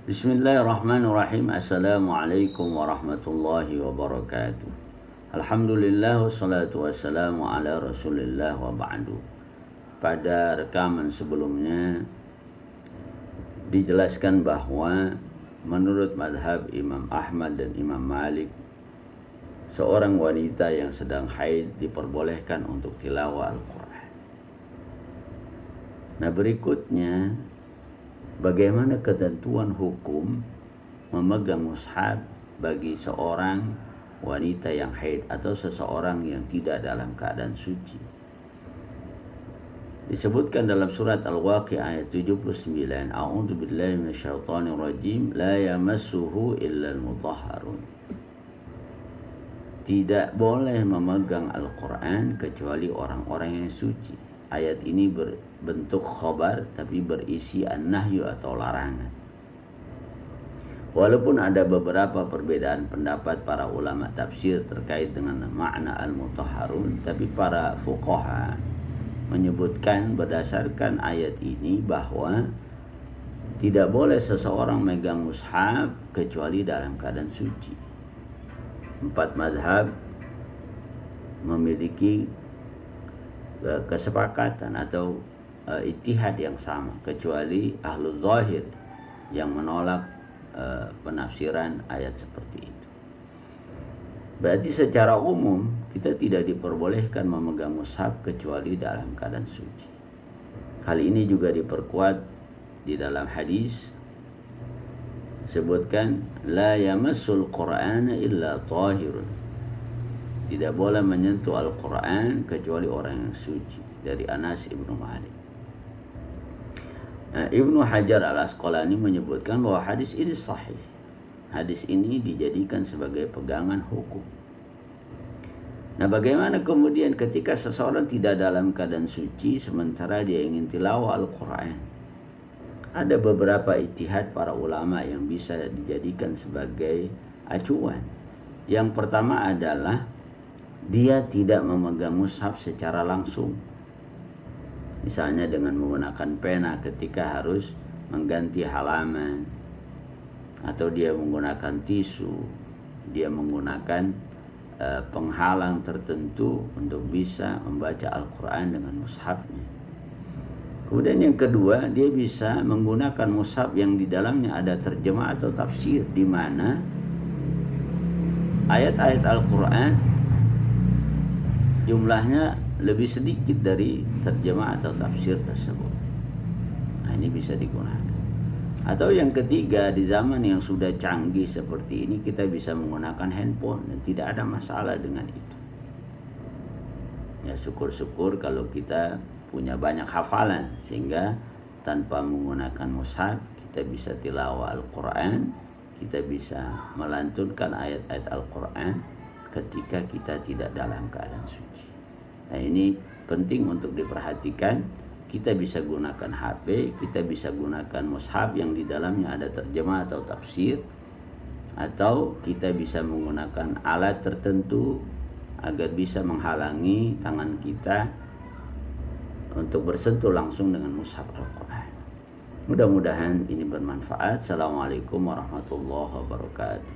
Bismillahirrahmanirrahim. Assalamualaikum warahmatullahi wabarakatuh. Alhamdulillah wassalatu wassalamu ala rasulillah wa ba'du. Pada rekaman sebelumnya dijelaskan bahwa menurut madhab Imam Ahmad dan Imam Malik, seorang wanita yang sedang haid diperbolehkan untuk tilawah Al-Quran. Nah, berikutnya bagaimana ketentuan hukum memegang mushaf bagi seorang wanita yang haid atau seseorang yang tidak dalam keadaan suci. Disebutkan dalam surat Al-Waqi'ah ayat 79, A'udzu billahi minasyaitonir rajim, la yamassuhu illal mutahharun. Tidak boleh memegang Al-Quran kecuali orang-orang yang suci. Ayat ini berbentuk khobar tapi berisi an-nahyu atau larangan. Walaupun ada beberapa perbedaan pendapat para ulama tafsir terkait dengan makna al-mutahharun, tapi para fuqaha menyebutkan berdasarkan ayat ini bahwa tidak boleh seseorang megang mushaf kecuali dalam keadaan suci. 4 mazhab memiliki kesepakatan atau ijtihad yang sama, kecuali Ahlul Zahir yang menolak penafsiran ayat seperti itu. Berarti secara umum kita tidak diperbolehkan memegang mushaf kecuali dalam keadaan suci. Hal ini juga diperkuat di dalam hadis, sebutkan la yamassul Qur'ana illa tahirun. Tidak boleh menyentuh Al-Quran kecuali orang yang suci, dari Anas Ibnu Malik. Nah, Ibnu Hajar Al-Asqalani menyebutkan bahwa hadis ini sahih. Hadis ini dijadikan sebagai pegangan hukum. Nah, bagaimana kemudian ketika seseorang tidak dalam keadaan suci sementara dia ingin tilawah Al-Quran? Ada beberapa ijtihad para ulama yang bisa dijadikan sebagai acuan. Yang pertama adalah dia tidak memegang mushaf secara langsung. Misalnya dengan menggunakan pena ketika harus mengganti halaman, atau dia menggunakan tisu, dia menggunakan penghalang tertentu untuk bisa membaca Al-Quran dengan mushafnya. Kemudian yang kedua, dia bisa menggunakan mushaf yang di dalamnya ada terjemah atau tafsir, di mana ayat-ayat Al-Quran jumlahnya lebih sedikit dari terjemah atau tafsir tersebut. Nah, ini bisa digunakan. Atau yang ketiga, di zaman yang sudah canggih seperti ini, kita bisa menggunakan handphone dan tidak ada masalah dengan itu. Ya, syukur-syukur kalau kita punya banyak hafalan sehingga tanpa menggunakan mushaf kita bisa tilawah Al-Quran, kita bisa melantunkan ayat-ayat Al-Quran ketika kita tidak dalam keadaan suci. Nah, ini penting untuk diperhatikan. Kita bisa gunakan HP, kita bisa gunakan mushaf yang di dalamnya ada terjemah atau tafsir, atau kita bisa menggunakan alat tertentu agar bisa menghalangi tangan kita untuk bersentuh langsung dengan mushaf Al-Quran. Mudah-mudahan ini bermanfaat. Assalamualaikum warahmatullahi wabarakatuh.